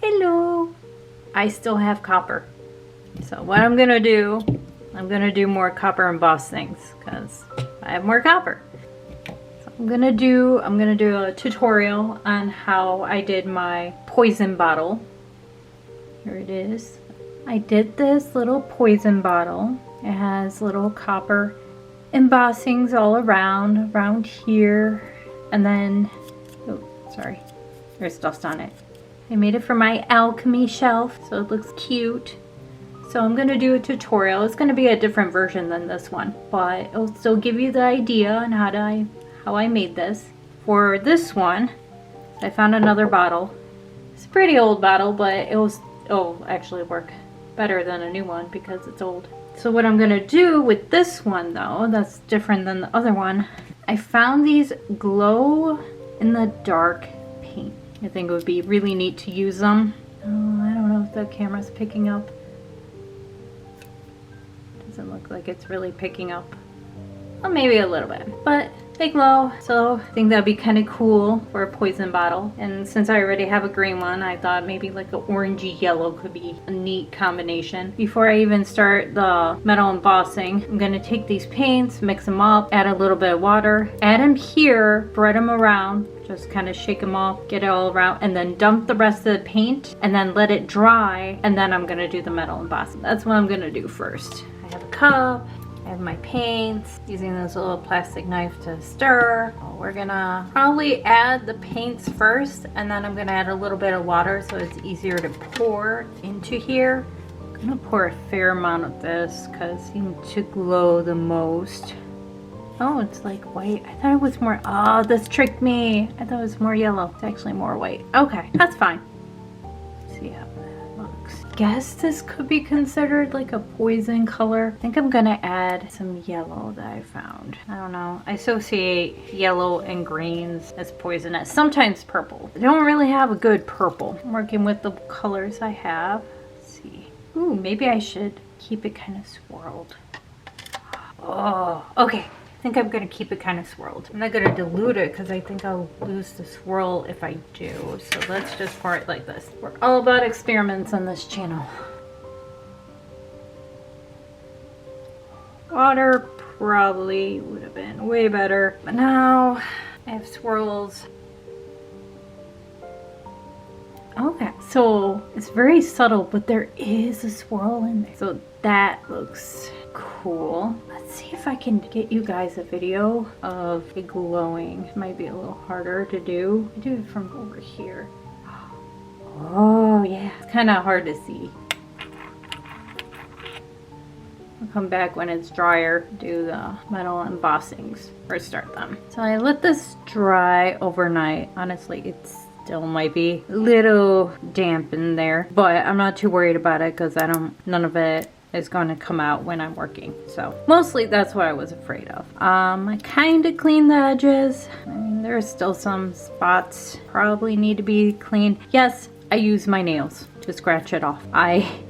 Hello. I still have copper. So what I'm gonna do more copper embossed things because I have more copper. So I'm gonna do a tutorial on how I did my poison bottle. Here it is. I did this little poison bottle. It has little copper embossings all around here, and then, oh, sorry, there's dust on it. I made it for my alchemy shelf, so it looks cute. So I'm gonna do a tutorial. It's gonna be a different version than this one, but it'll still give you the idea on how I made this. For this one, I found another bottle. It's a pretty old bottle, but it'll actually work better than a new one because it's old. So what I'm gonna do with this one though, that's different than the other one, I found these glow in the dark paint. I think it would be really neat to use them. Oh, I don't know if the camera's picking up. Doesn't look like it's really picking up. Well, maybe a little bit, but they glow, so I think that'd be kind of cool for a poison bottle. And since I already have a green one, I thought maybe like an orangey yellow could be a neat combination. Before I even start the metal embossing, I'm gonna take these paints, mix them up, add a little bit of water, add them here, spread them around, just kind of shake them off, get it all around, and then dump the rest of the paint and then let it dry, and then I'm gonna do the metal embossing. That's what I'm gonna do first. I have a cup. I have my paints, using this little plastic knife to stir. We're gonna probably add the paints first, and then I'm gonna add a little bit of water so it's easier to pour into here. I'm gonna pour a fair amount of this because it seems to glow the most. Oh, it's like white. I thought it was more, oh, this tricked me. I thought it was more yellow. It's actually more white. Okay, that's fine. Let's see how that looks. Guess this could be considered like a poison color. I think I'm gonna add some yellow that I found. I don't know. I associate yellow and greens as poisonous. Sometimes purple. I don't really have a good purple. I'm working with the colors I have. Let's see. Ooh, maybe I should keep it kind of swirled. Oh, okay. I think I'm gonna keep it kind of swirled. I'm not gonna dilute it because I think I'll lose the swirl if I do. So let's just pour it like this. We're all about experiments on this channel. Water probably would have been way better, but now I have swirls. Okay, so it's very subtle, but there is a swirl in there. So that looks cool. Let's see if I can get you guys a video of it glowing. It might be a little harder to do. I do it from over here. Oh yeah, it's kind of hard to see. I'll come back when it's drier, do the metal embossings or start them. So I let this dry overnight. Honestly, it's still might be a little damp in there, but I'm not too worried about it because none of it is going to come out when I'm working. So mostly that's what I was afraid of. I kind of cleaned the edges. I mean, there's still some spots probably need to be cleaned. Yes, I use my nails to scratch it off.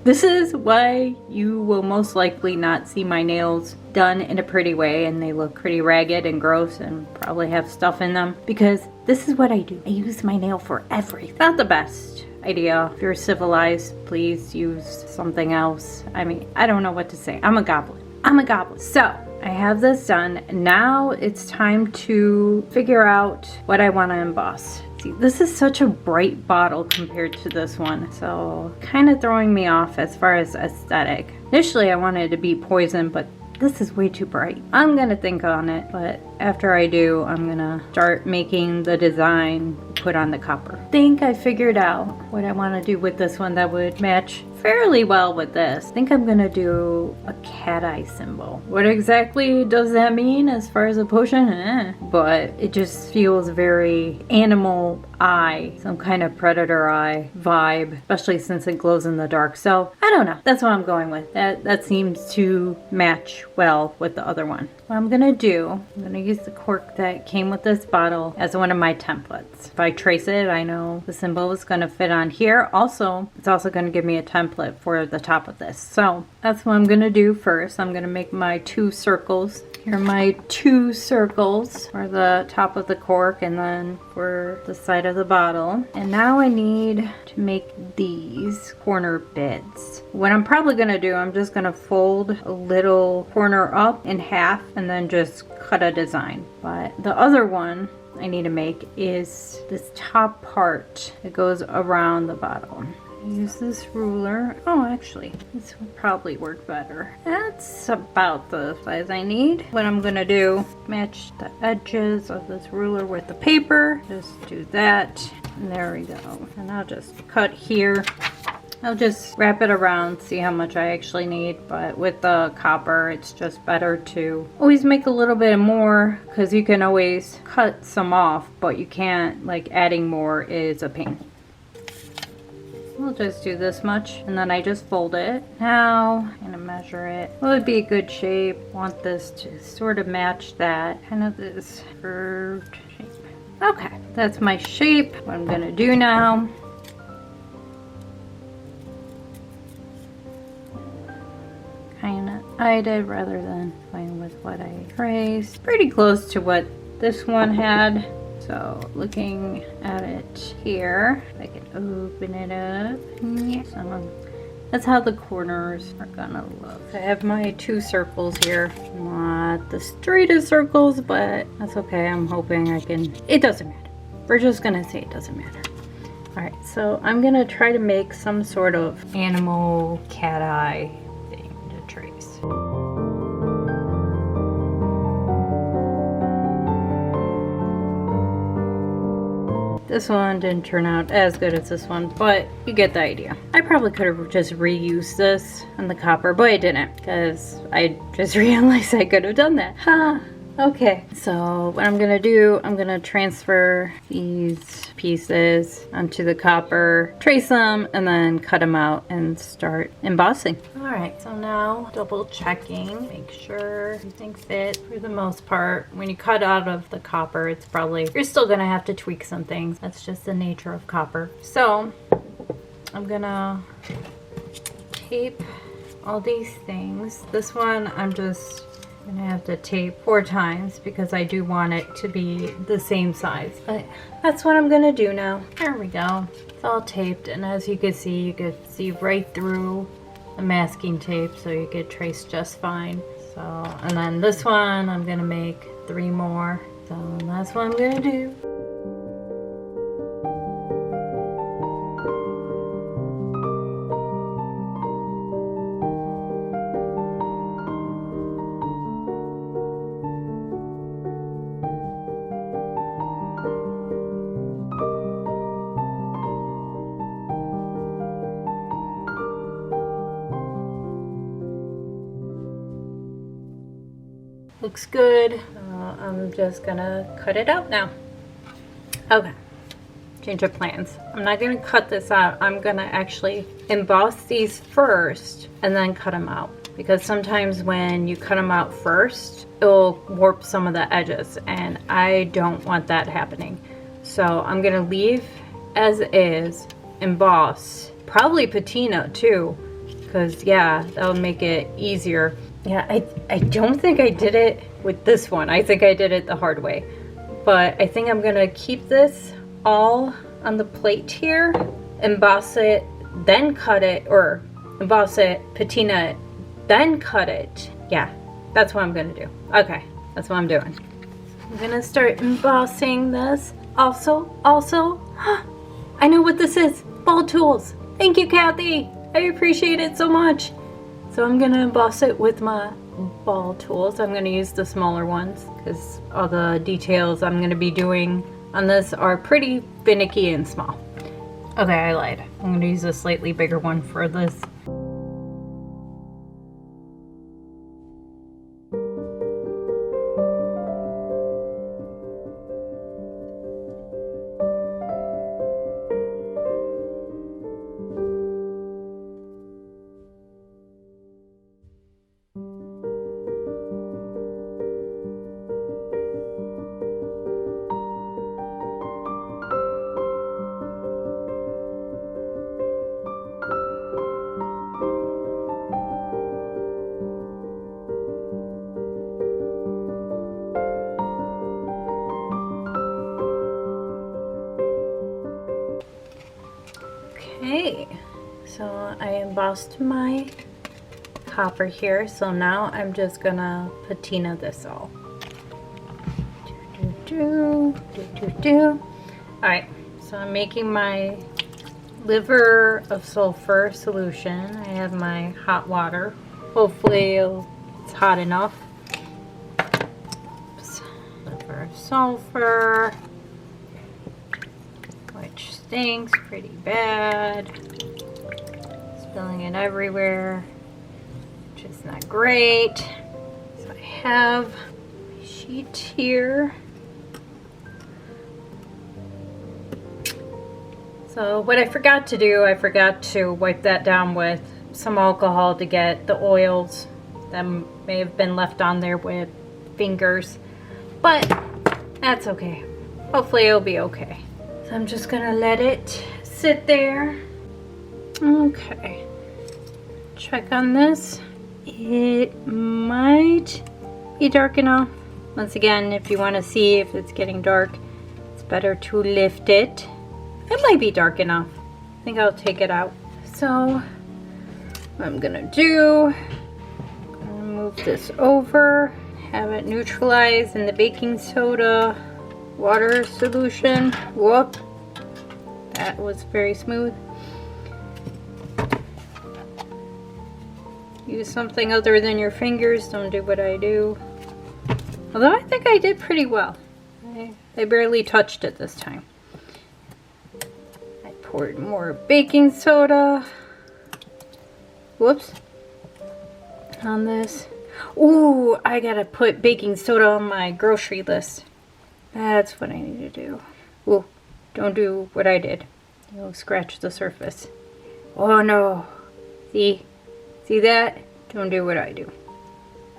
This is why you will most likely not see my nails done in a pretty way and they look pretty ragged and gross and probably have stuff in them, because this is what I do. I use my nail for everything. Not the best idea. If you're civilized, please use something else. I mean, I don't know what to say. I'm a goblin. I'm a goblin. So I have this done. Now it's time to figure out what I want to emboss. See, this is such a bright bottle compared to this one, so kind of throwing me off as far as aesthetic. Initially I wanted it to be poison, but this is way too bright. I'm gonna think on it, but after I do, I'm gonna start making the design, put on the copper. I think I figured out what I want to do with this one that would match fairly well with this. I think I'm gonna do a cat eye symbol. What exactly does that mean as far as a potion? But it just feels very animal eye, some kind of predator eye vibe, especially since it glows in the dark. So I don't know. That's what I'm going with. That seems to match well with the other one. what I'm gonna do, I'm gonna use the cork that came with this bottle as one of my templates. If I trace it, I know the symbol is gonna fit on here. Also, it's also gonna give me a template for the top of this. So that's what I'm gonna do first. I'm gonna make my 2 circles. Here are my 2 circles for the top of the cork and then for the side of the bottle. And now I need to make these corner bits. What I'm probably gonna do, I'm just gonna fold a little corner up in half and then just cut a design. But the other one I need to make is this top part that goes around the bottle. Use this ruler. Oh, actually, this would probably work better. That's about the size I need. What I'm gonna do, match the edges of this ruler with the paper. Just do that. And there we go. And I'll just cut here. I'll just wrap it around, see how much I actually need. But with the copper, it's just better to always make a little bit more because you can always cut some off, but you can't, like adding more is a pain. We'll just do this much and then I just fold it. Now I'm gonna measure it. What would be a good shape? Want this to sort of match that, kind of this curved shape. Okay, that's my shape. What I'm gonna do now, kind of I did rather than playing with what I traced. Pretty close to what this one had. So looking at it here, I can open it up. Yeah. So that's how the corners are gonna look. I have my 2 circles here. Not the straightest circles, but that's okay. I'm hoping I can, it doesn't matter. We're just gonna say it doesn't matter. All right, so I'm gonna try to make some sort of animal cat eye thing to trace. This one didn't turn out as good as this one, but you get the idea. I probably could have just reused this on the copper, but I didn't because I just realized I could have done that. Ha! Okay, so what I'm gonna do, I'm gonna transfer these pieces onto the copper, trace them, and then cut them out and start embossing. All right, so now double checking, make sure everything fits for the most part. When you cut out of the copper, it's probably, you're still gonna have to tweak some things. That's just the nature of copper. So I'm gonna tape all these things. This one, I'm just gonna have to tape 4 times because I do want it to be the same size. But that's what I'm gonna do now. There we go. It's all taped, and as you can see right through the masking tape, so you could trace just fine. So, and then this one, I'm gonna make 3 more. So that's what I'm gonna do. Looks good. I'm just gonna cut it out now. Okay, change of plans. I'm not gonna cut this out. I'm gonna actually emboss these first and then cut them out. Because sometimes when you cut them out first, it'll warp some of the edges and I don't want that happening. So I'm gonna leave as is, emboss, probably patina too, because yeah, that'll make it easier. Yeah, I don't think I did it with this one. I think I did it the hard way. But I think I'm gonna keep this all on the plate here, emboss it, then cut it, or emboss it, patina it, then cut it. Yeah, that's what I'm gonna do. Okay, that's what I'm doing. I'm gonna start embossing this. Also, I know what this is, ball tools. Thank you, Kathy. I appreciate it so much. So I'm gonna emboss it with my ball tools. I'm gonna use the smaller ones because all the details I'm gonna be doing on this are pretty finicky and small. Okay, I lied. I'm gonna use a slightly bigger one for this. Okay, so I embossed my copper here, so now I'm just gonna patina this all. Alright, so I'm making my liver of sulfur solution. I have my hot water. Hopefully it's hot enough. Oops. Liver of sulfur, which stinks pretty bad. Spilling it everywhere, which is not great. So I have my sheet here. So what I forgot to do, I forgot to wipe that down with some alcohol to get the oils that may have been left on there with fingers, but that's okay. Hopefully it'll be okay. So I'm just gonna let it sit there. Okay, check on this. It might be dark enough. Once again, if you want to see if it's getting dark, it's better to lift it. It might be dark enough. I think I'll take it out. So what I'm gonna do, I'm gonna move this over, have it neutralize in the baking soda water solution. Whoop, that was very smooth. Use something other than your fingers, don't do what I do. Although I think I did pretty well. I barely touched it this time. I poured more baking soda. Whoops. On this. Ooh, I gotta put baking soda on my grocery list. That's what I need to do. Ooh, don't do what I did. You'll scratch the surface. Oh no. See? See that? Don't do what I do.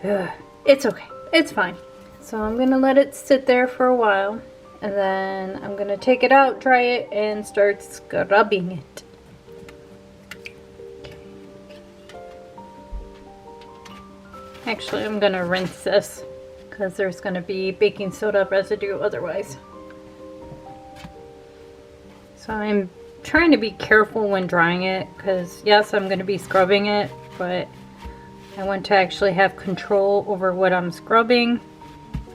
Ugh. It's okay. It's fine. So I'm gonna let it sit there for a while, and then I'm gonna take it out, dry it, and start scrubbing it. Actually, I'm gonna rinse this because there's gonna be baking soda residue otherwise. So I'm trying to be careful when drying it because yes, I'm gonna be scrubbing it, but I want to actually have control over what I'm scrubbing.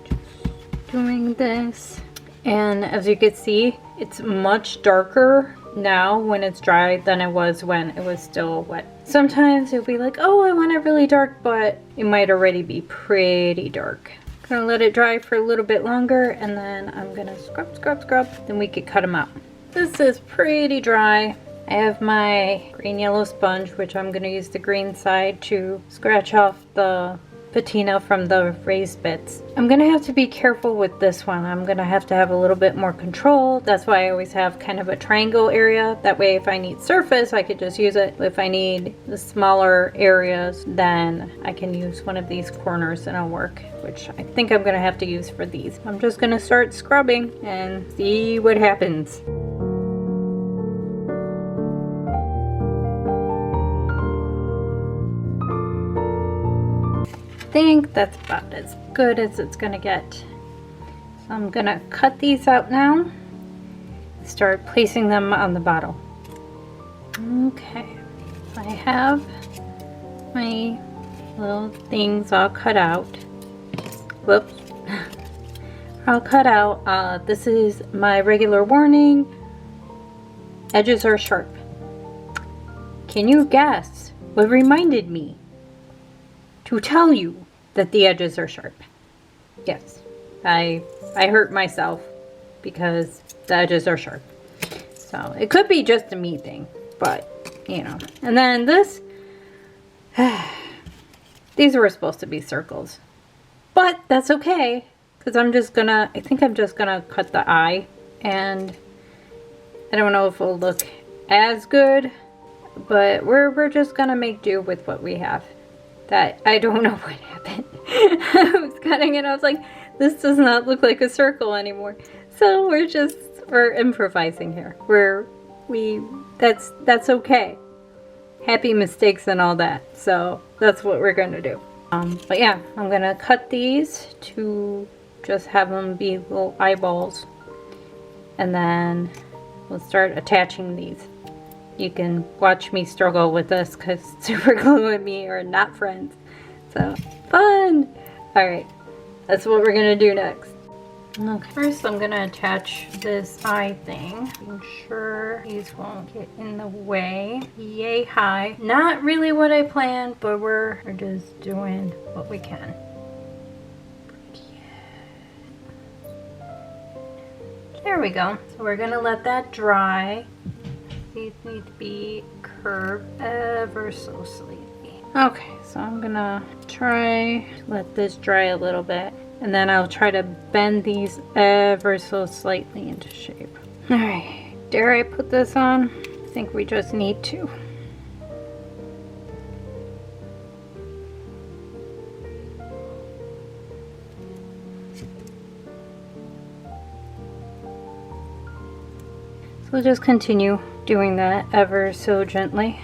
Just doing this. And as you can see, it's much darker now when it's dry than it was when it was still wet. Sometimes it'll be like, oh, I want it really dark, but it might already be pretty dark. I'm gonna let it dry for a little bit longer, and then I'm gonna scrub, then we could cut them out. This is pretty dry. I have my green yellow sponge, which I'm going to use the green side to scratch off the patina from the raised bits. I'm going to have to be careful with this one. I'm going to have a little bit more control. That's why I always have kind of a triangle area. That way if I need surface, I could just use it. If I need the smaller areas, then I can use one of these corners and it'll work, which I think I'm going to have to use for these. I'm just going to start scrubbing and see what happens. I think that's about as good as it's gonna get. So I'm gonna cut these out now and start placing them on the bottle. Okay, I have my little things all cut out. Whoops. All cut out. This is my regular warning. Edges are sharp. Can you guess what reminded me to tell you that the edges are sharp? Yes, I hurt myself because the edges are sharp. So it could be just a me thing, but you know. And then this, these were supposed to be circles, but that's okay because I think I'm just gonna cut the eye, and I don't know if it'll look as good, but we're just gonna make do with what we have. That I don't know what happened. I was cutting it, I was like, this does not look like a circle anymore. So we're improvising here. That's okay. Happy mistakes and all that. So that's what we're gonna do. But yeah, I'm gonna cut these to just have them be little eyeballs, and then we'll start attaching these. you can watch me struggle with this because super glue and me are not friends. So fun! Alright, that's what we're gonna do next. Okay, first I'm gonna attach this eye thing. Ensure these won't get in the way. Yay high. Not really what I planned, but we're just doing what we can. There we go. So we're gonna let that dry. These need to be curved ever so slightly. Okay, so I'm gonna try to let this dry a little bit, and then I'll try to bend these ever so slightly into shape. All right, dare I put this on? I think we just need to. So we'll just continue doing that ever so gently.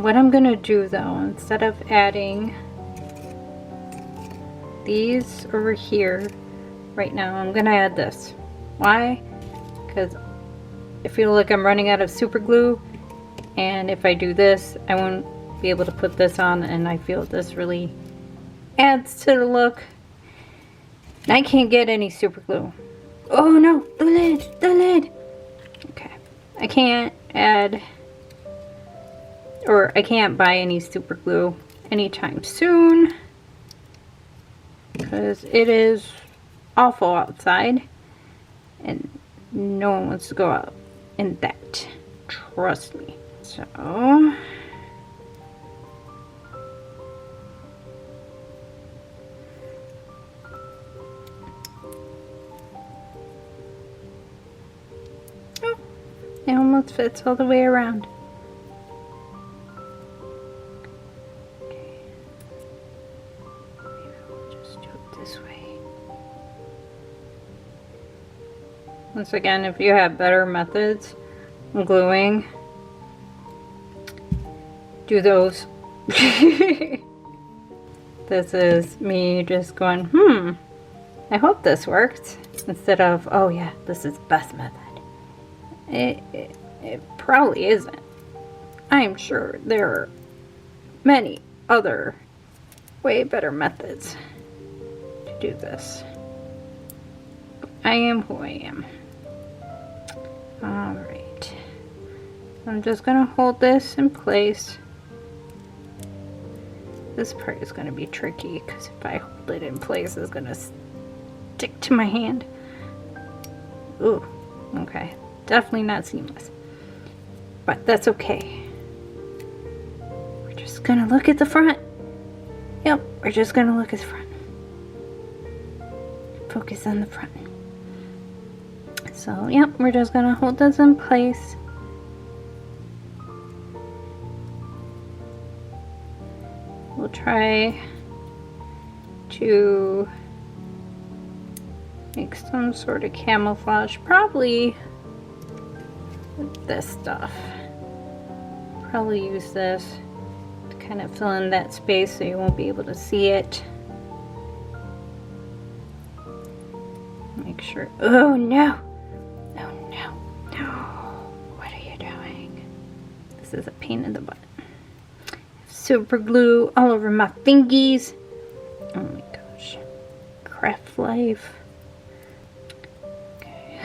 What I'm gonna do though, instead of adding these over here right now, I'm gonna add this. Why? Because I feel like I'm running out of super glue, and if I do this, I won't be able to put this on, and I feel this really adds to the look. And I can't get any super glue. Oh no, the lid, the lid. Okay, I can't add, or I can't buy any super glue anytime soon because it is awful outside and no one wants to go out in that, trust me. So it almost fits all the way around. Okay. Maybe we'll just do it this way. Once again, if you have better methods of gluing, do those. This is me just going, I hope this worked, instead of, oh yeah, this is the best method. It probably isn't. I'm sure there are many other way better methods to do this. I am who I am. Alright. I'm just gonna hold this in place. This part is gonna be tricky because if I hold it in place, it's gonna stick to my hand. Ooh, okay. Definitely not seamless, but that's okay. We're just gonna look at the front. Yep, we're just gonna look at the front. Focus on the front. So, yep, we're just gonna hold this in place. We'll try to make some sort of camouflage, probably with this stuff. Probably use this to kind of fill in that space so you won't be able to see it. Make sure. Oh no! No, no, no! What are you doing? This is a pain in the butt. Super glue all over my fingies. Oh my gosh. Craft life. Okay.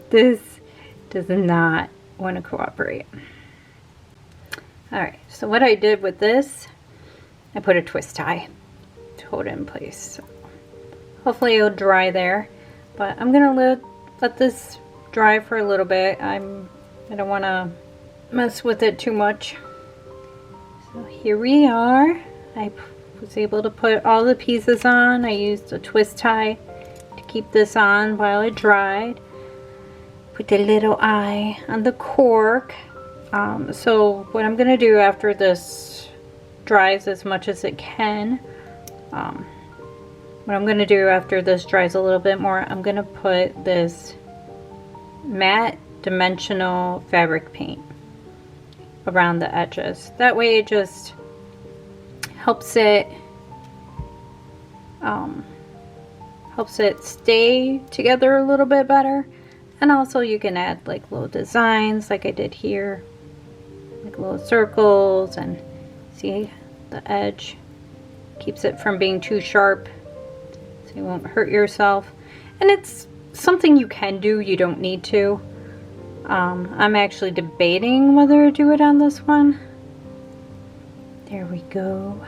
This does not want to cooperate. Alright, so what I did with this, I put a twist tie to hold it in place. So hopefully it'll dry there, but I'm gonna let this dry for a little bit. I don't want to mess with it too much. So here we are. I was able to put all the pieces on. I used a twist tie to keep this on while it dried. Put the little eye on the cork. So what I'm going to do after this dries as much as it can, what I'm going to do after this dries a little bit more, I'm going to put this matte dimensional fabric paint around the edges. That way it just helps it helps it stay together a little bit better. And also you can add like little designs like I did here, like little circles, and see the edge keeps it from being too sharp so you won't hurt yourself. And it's something you can do, you don't need to. I'm actually debating whether to do it on this one. There we go.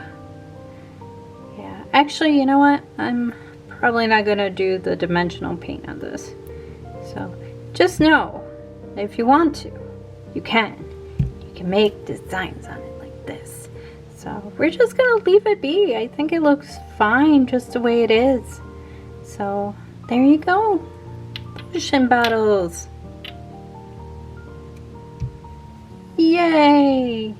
Yeah, actually, you know what? I'm probably not gonna do the dimensional paint on this. So just know that if you want to, you can. You can make designs on it like this. So we're just gonna leave it be. I think it looks fine just the way it is. So there you go. Potion bottles. Yay!